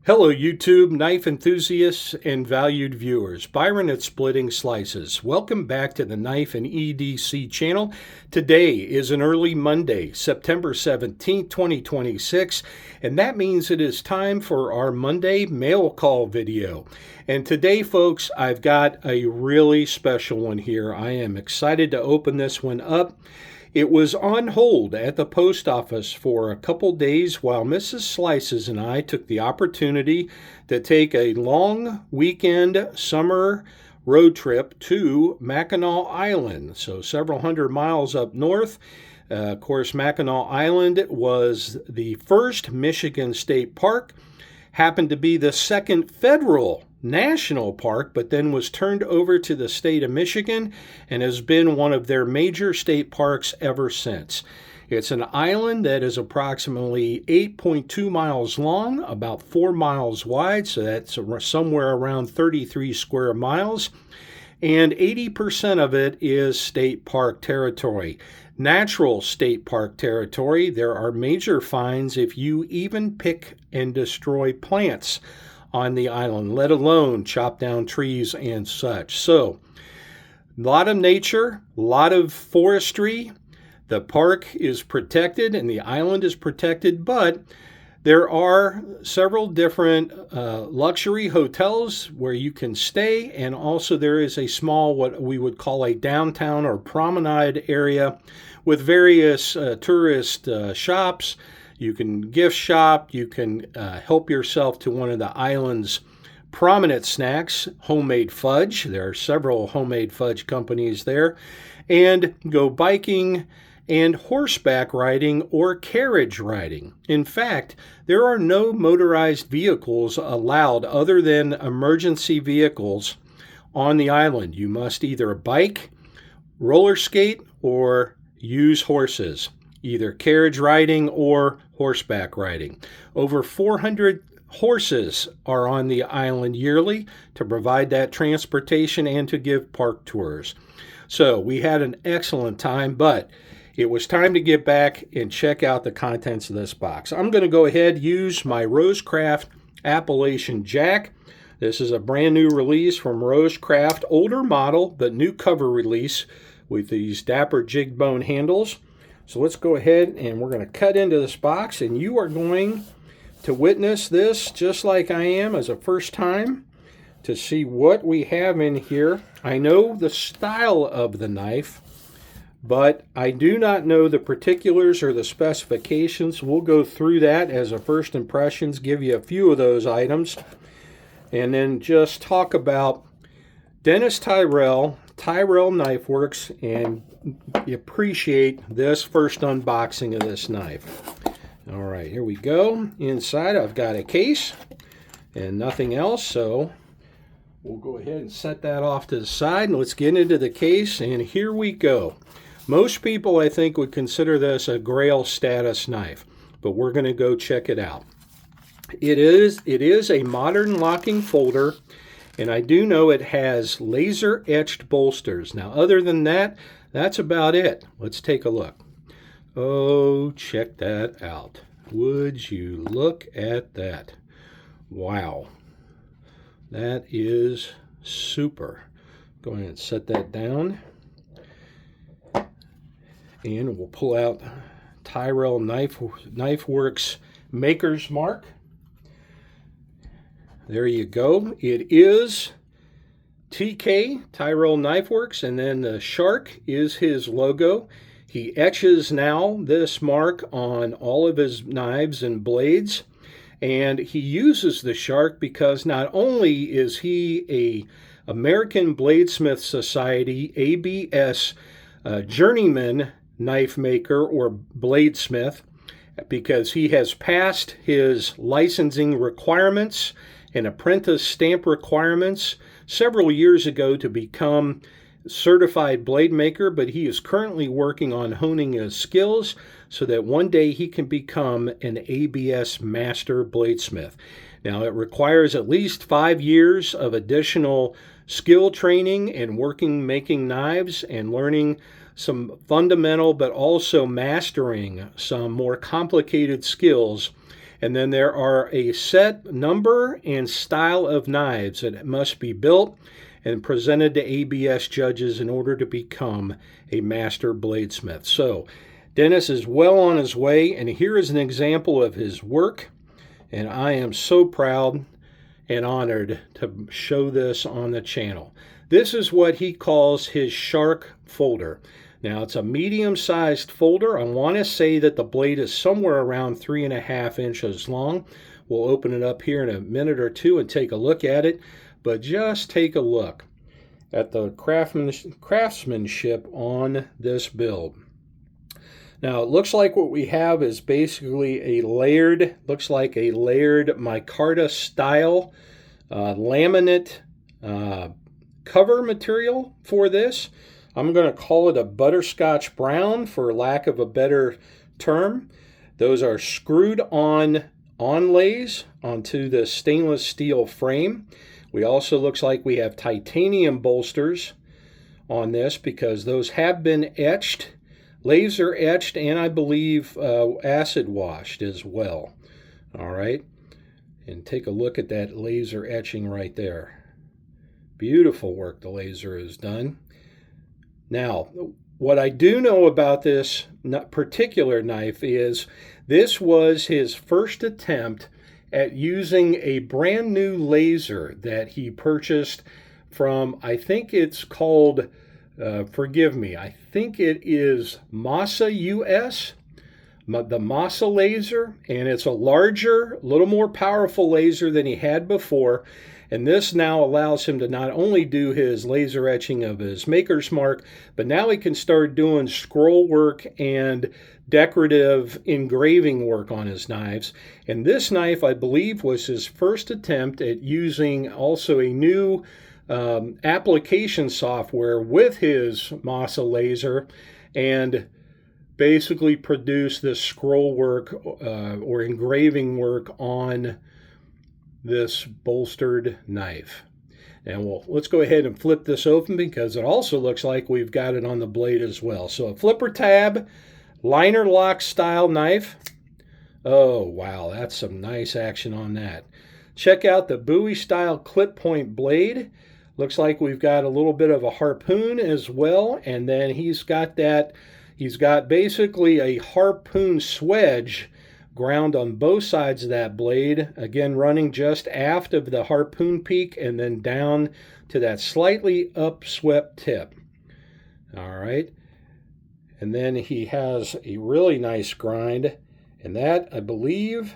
Hello YouTube, knife enthusiasts and valued viewers. Byron at Splitting Slices. Welcome back to the Knife and EDC channel. Today is an early Monday, September 17th, 2026, and that means it is time for our Monday mail call video. And today, folks, I've got a really special one here. I am excited to open this one up. It was on hold at the post office for a couple days while Mrs. Slices and I took the opportunity to take a long weekend summer road trip to Mackinac Island, so several hundred miles up north. Of course, Mackinac Island was the first Michigan state park, happened to be the second federal national park, but then was turned over to the state of Michigan and has been one of their major state parks ever since. It's an island that is approximately 8.2 miles long, about 4 miles wide, so that's somewhere around 33 square miles, and 80% of it is state park territory. Natural state park territory, there are major fines if you even pick and destroy plants on the island, let alone chop down trees and such. So, a lot of nature, a lot of forestry. The park is protected and the island is protected, but there are several different luxury hotels where you can stay, and also there is a small, what we would call a downtown or promenade area with various tourist shops. You can gift shop, you can help yourself to one of the island's prominent snacks, homemade fudge. There are several homemade fudge companies there. And go biking and horseback riding or carriage riding. In fact, there are no motorized vehicles allowed other than emergency vehicles on the island. You must either bike, roller skate, or use horses, either carriage riding or horseback riding. Over 400 horses are on the island yearly to provide that transportation and to give park tours. So we had an excellent time, but it was time to get back and check out the contents of this box. I'm going to go ahead and use my Rosecraft Appalachian Jack. This is a brand new release from Rosecraft, older model, but new cover release with these dapper jig bone handles. So let's go ahead and we're going to cut into this box, and you are going to witness this just like I am as a first time to see what we have in here. I know the style of the knife, but I do not know the particulars or the specifications. We'll go through that as a first impressions, give you a few of those items, and then just talk about Denis Tyrell, Tyrell Knifeworks, and appreciate this first unboxing of this knife. All right, here we go. Inside I've got a case and nothing else, so we'll go ahead and set that off to the side, and let's get into the case, and here we go. Most people, I think, would consider this a grail status knife, but we're going to go check it out. It is a modern locking folder, and I do know it has laser-etched bolsters. Now, other than that, that's about it. Let's take a look. Oh, check that out. Would you look at that? Wow. That is super. Go ahead and set that down. And we'll pull out Tyrell Knifeworks Maker's Mark. There you go. It is TK, Tyrell Knifeworks, and then the shark is his logo. He etches now this mark on all of his knives and blades, and he uses the shark because not only is he a American Bladesmith Society, ABS, Journeyman Knifemaker or Bladesmith, because he has passed his licensing requirements and apprentice stamp requirements several years ago to become certified blade maker, but he is currently working on honing his skills so that one day he can become an ABS master bladesmith. Now, it requires at least 5 years of additional skill training and making knives and learning some fundamental but also mastering some more complicated skills And then there are a set number and style of knives that must be built and presented to ABS judges in order to become a master bladesmith. So Denis is well on his way, and here is an example of his work, and I am so proud and honored to show this on the channel. This is what he calls his shark folder. Now, it's a medium-sized folder. I want to say that the blade is somewhere around 3.5 inches long. We'll open it up here in a minute or two and take a look at it. But just take a look at the craftsmanship on this build. Now, it looks like what we have is basically looks like a layered micarta style laminate cover material for this. I'm going to call it a butterscotch brown for lack of a better term. Those are screwed on onlays onto the stainless steel frame. We also looks like we have titanium bolsters on this because those have been etched, laser etched, and I believe acid washed as well. All right, and take a look at that laser etching right there. Beautiful work the laser has done. Now, what I do know about this particular knife is this was his first attempt at using a brand new laser that he purchased from, I think it's called, forgive me, I think it is Mosa US, the Mosa laser, and it's a larger, little more powerful laser than he had before. And this now allows him to not only do his laser etching of his maker's mark, but now he can start doing scroll work and decorative engraving work on his knives. And this knife, I believe, was his first attempt at using also a new application software with his Mosa laser and basically produce this scroll work or engraving work on this bolstered knife. And let's go ahead and flip this open because it also looks like we've got it on the blade as well. So a flipper tab, liner lock style knife. Oh wow, that's some nice action on that. Check out the Bowie style clip point blade. Looks like we've got a little bit of a harpoon as well, and then he's got basically a harpoon swedge ground on both sides of that blade, again running just aft of the harpoon peak and then down to that slightly upswept tip. All right, and then he has a really nice grind, and that, I believe,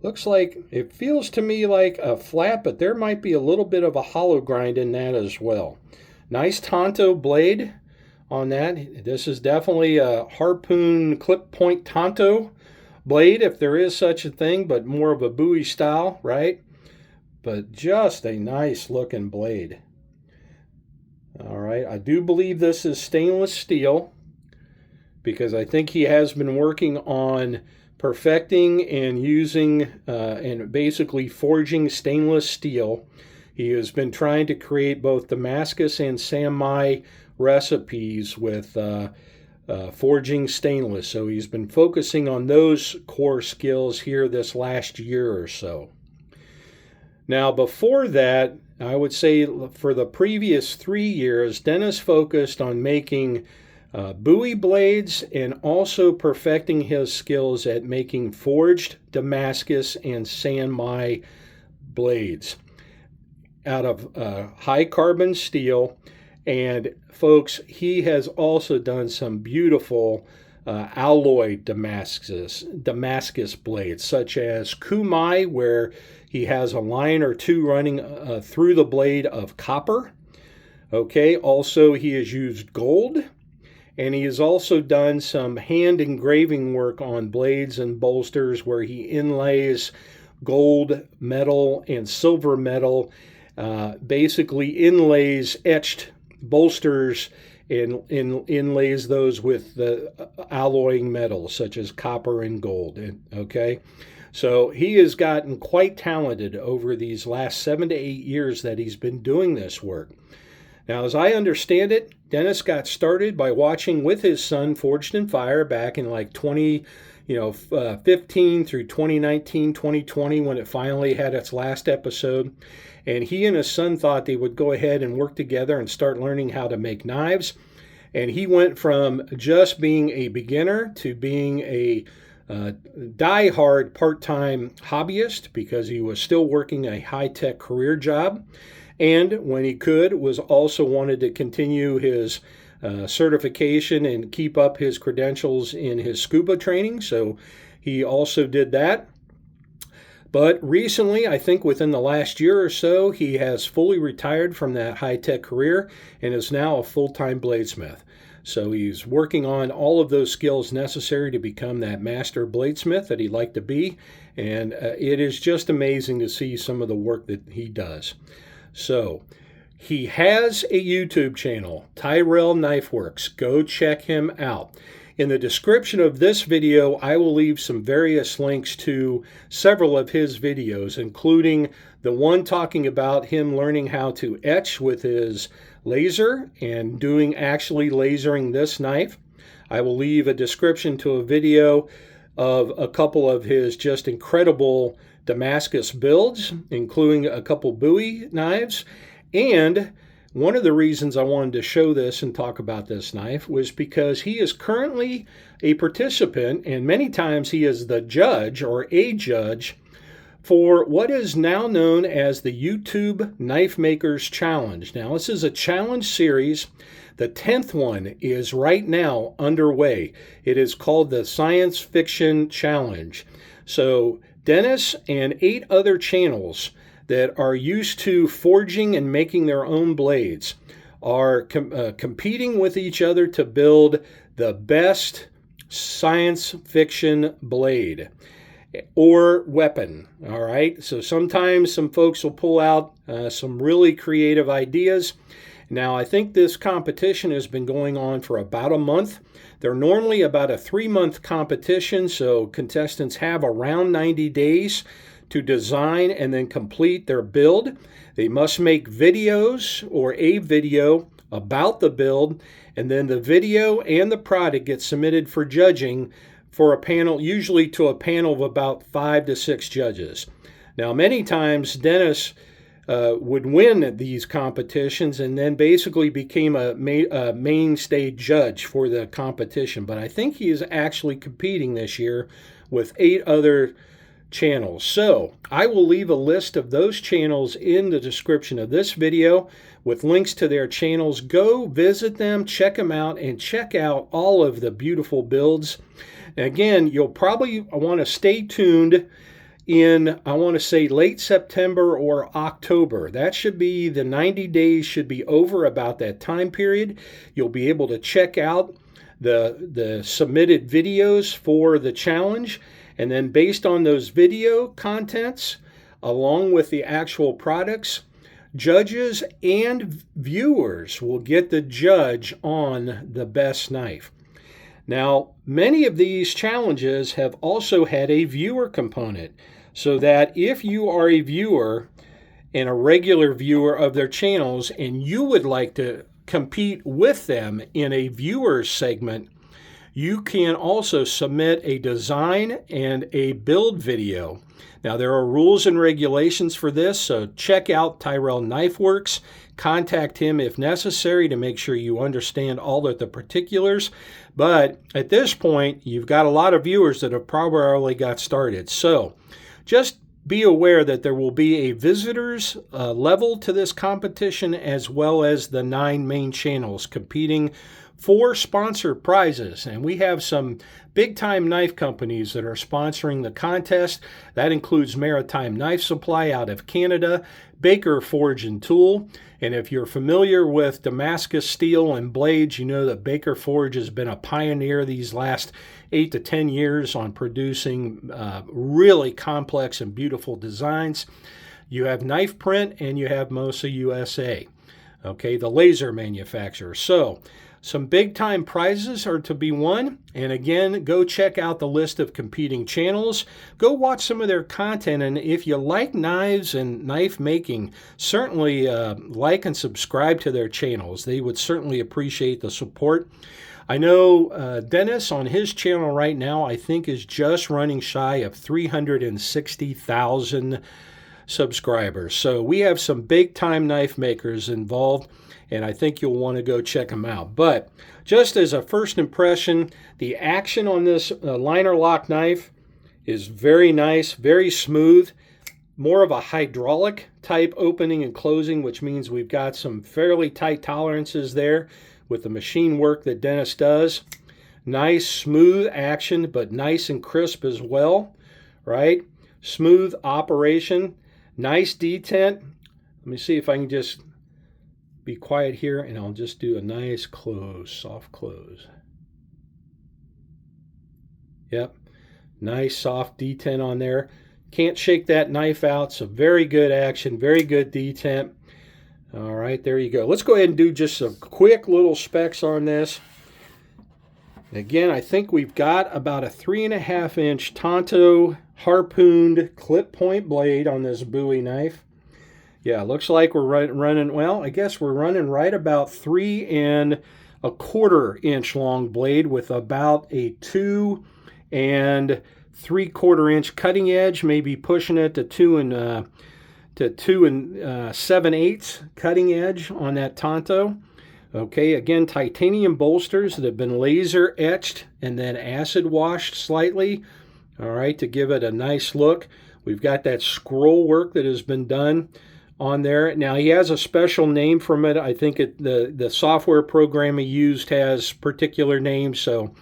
looks like, it feels to me like a flat, but there might be a little bit of a hollow grind in that as well. Nice Tonto blade on that. This is definitely a harpoon clip point Tonto blade, if there is such a thing, but more of a Bowie style, right? But just a nice looking blade. All right, I do believe this is stainless steel because I think he has been working on perfecting and using and basically forging stainless steel. He has been trying to create both Damascus and Samurai recipes with forging stainless. So he's been focusing on those core skills here this last year or so. Now, before that, I would say for the previous 3 years, Denis focused on making Bowie blades and also perfecting his skills at making forged Damascus and Samurai blades out of high carbon steel. And folks, he has also done some beautiful alloy Damascus blades, such as Kumai, where he has a line or two running through the blade of copper. Okay, also he has used gold, and he has also done some hand engraving work on blades and bolsters where he inlays gold, metal, and silver metal, basically inlays etched bolsters and inlays those with the alloying metals such as copper and gold. Okay, so he has gotten quite talented over these last 7 to 8 years that he's been doing this work. Now, as I understand it, Denis got started by watching with his son Forged in Fire back in like 15 through 2019, 2020, when it finally had its last episode. And he and his son thought they would go ahead and work together and start learning how to make knives. And he went from just being a beginner to being a die-hard part-time hobbyist, because he was still working a high-tech career job. And when he could, was also wanted to continue his certification and keep up his credentials in his scuba training. So he also did that. But recently, I think within the last year or so, he has fully retired from that high-tech career and is now a full-time bladesmith. So he's working on all of those skills necessary to become that master bladesmith that he'd like to be. And it is just amazing to see some of the work that he does. So he has a YouTube channel, Tyrell Knifeworks. Go check him out. In the description of this video, I will leave some various links to several of his videos, including the one talking about him learning how to etch with his laser and actually lasering this knife. I will leave a description to a video of a couple of his just incredible Damascus builds, including a couple Bowie knives. And one of the reasons I wanted to show this and talk about this knife was because he is currently a participant, and many times he is the judge or a judge for what is now known as the YouTube Knifemakers Challenge. Now, this is a challenge series. The 10th one is right now underway. It is called the Science Fiction Challenge. So Denis and 8 other channels that are used to forging and making their own blades are competing with each other to build the best science fiction blade or weapon. All right, so sometimes some folks will pull out some really creative ideas. Now, I think this competition has been going on for about a month. They're normally about a 3-month competition, so contestants have around 90 days to design and then complete their build. They must make videos or a video about the build, and then the video and the product get submitted for judging for a panel, usually to a panel of about 5 to 6 judges. Now, many times Denis would win these competitions and then basically became a mainstay judge for the competition. But I think he is actually competing this year with 8 other channels. So I will leave a list of those channels in the description of this video with links to their channels. Go visit them, check them out, and check out all of the beautiful builds. Again, you'll probably want to stay tuned in, I want to say, late September or October. That should be, the 90 days should be over about that time period. You'll be able to check out the submitted videos for the challenge. And then based on those video contents, along with the actual products, judges and viewers will get the judge on the best knife. Now, many of these challenges have also had a viewer component, so that if you are a viewer and a regular viewer of their channels and you would like to compete with them in a viewer segment, you can also submit a design and a build video. Now, there are rules and regulations for this, so check out Tyrell Knifeworks. Contact him if necessary to make sure you understand all of the particulars. But at this point, you've got a lot of viewers that have probably already got started. So just be aware that there will be a visitors level to this competition, as well as the 9 main channels competing for sponsor prizes. And we have some big-time knife companies that are sponsoring the contest. That includes Maritime Knife Supply out of Canada, Baker Forge and Tool. And if you're familiar with Damascus steel and blades, you know that Baker Forge has been a pioneer these last 8 to 10 years on producing really complex and beautiful designs. You have Knife Print, and you have Mosa USA, okay, the laser manufacturer. So some big-time prizes are to be won. And again, go check out the list of competing channels. Go watch some of their content. And if you like knives and knife making, certainly like and subscribe to their channels. They would certainly appreciate the support. I know Denis on his channel right now, I think, is just running shy of 360,000 subscribers. So we have some big time knife makers involved, and I think you'll want to go check them out. But just as a first impression, the action on this liner lock knife is very nice, very smooth, more of a hydraulic type opening and closing, which means we've got some fairly tight tolerances there with the machine work that Denis does. Nice smooth action, but nice and crisp as well, right? Smooth operation. Nice detent. Let me see if I can just be quiet here, and I'll just do a nice close, soft close. Yep, nice soft detent on there. Can't shake that knife out, so very good action, very good detent. All right, there you go. Let's go ahead and do just some quick little specs on this. Again, I think we've got about a 3.5 inch Tonto harpooned clip point blade on this Bowie knife. Yeah, looks like we're running, well, I guess we're running right about 3.25 inch long blade with about a 2 3/4 inch cutting edge, maybe pushing it to 2 7/8 cutting edge on that Tonto. Okay, again, titanium bolsters that have been laser etched and then acid washed slightly, all right, to give it a nice look. We've got that scroll work that has been done on there. Now, he has a special name from it. I think the software program he used has particular names, so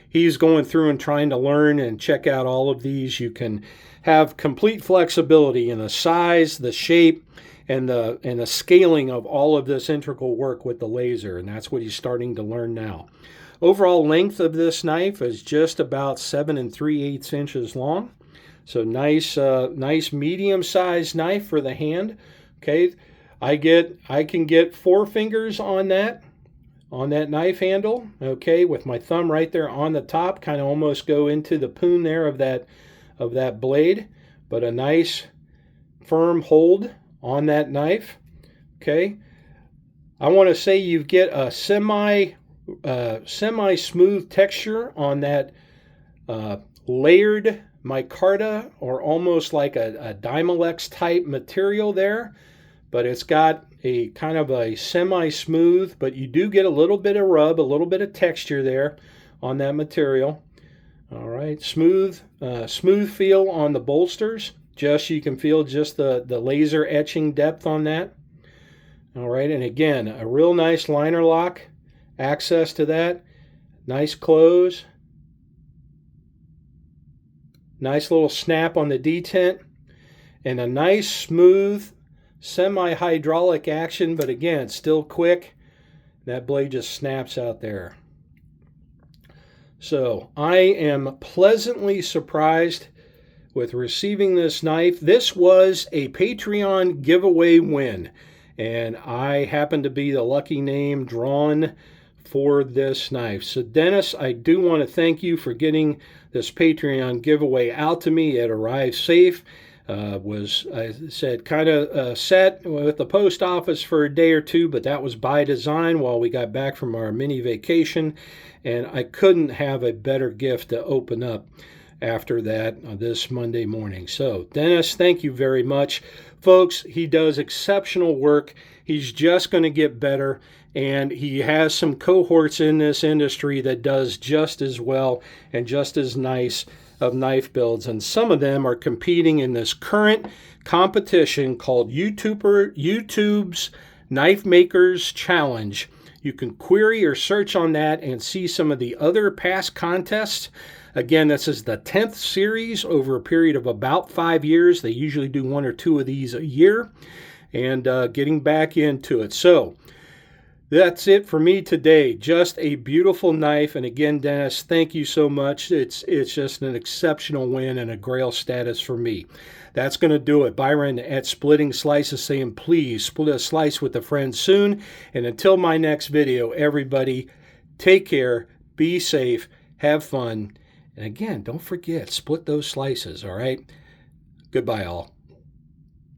he's going through and trying to learn and check out all of these. You can have complete flexibility in the size, the shape, and the scaling of all of this integral work with the laser, and that's what he's starting to learn now. Overall length of this knife is just about 7 3/8 inches long. So nice medium-sized knife for the hand. Okay, I can get 4 fingers on that knife handle. Okay, with my thumb right there on the top, kind of almost go into the poon there of that blade, but a nice firm hold on that knife. Okay, I want to say you get a semi smooth texture on that layered micarta, or almost like a Dymolex type material there, but it's got a kind of a semi-smooth, but you do get a little bit of rub, a little bit of texture there on that material. All right, smooth feel on the bolsters. You can feel just the laser etching depth on that. All right, and again, a real nice liner lock access to that. Nice close. Nice little snap on the detent, and a nice smooth semi-hydraulic action, but again, still quick. That blade just snaps out there. So I am pleasantly surprised with receiving this knife. This was a Patreon giveaway win, and I happen to be the lucky name drawn for this knife. So Denis, I do want to thank you for getting this Patreon giveaway out to me. It arrived safe. Was, I said, kind of set with the post office for a day or two, but that was by design while we got back from our mini vacation, and I couldn't have a better gift to open up after that this Monday morning. So Denis, thank you very much. Folks, he does exceptional work. He's just going to get better, and he has some cohorts in this industry that does just as well and just as nice of knife builds, and some of them are competing in this current competition called YouTube's Knifemakers Challenge. You can query or search on that and see some of the other past contests. Again, this is the 10th series over a period of about 5 years. They usually do 1 or 2 of these a year, and getting back into it. So that's it for me today. Just a beautiful knife. And again, Denis, thank you so much. It's just an exceptional win and a grail status for me. That's going to do it. Byron at Splitting Slices saying, please split a slice with a friend soon. And until my next video, everybody, take care, be safe, have fun. And again, don't forget, split those slices, all right? Goodbye, all.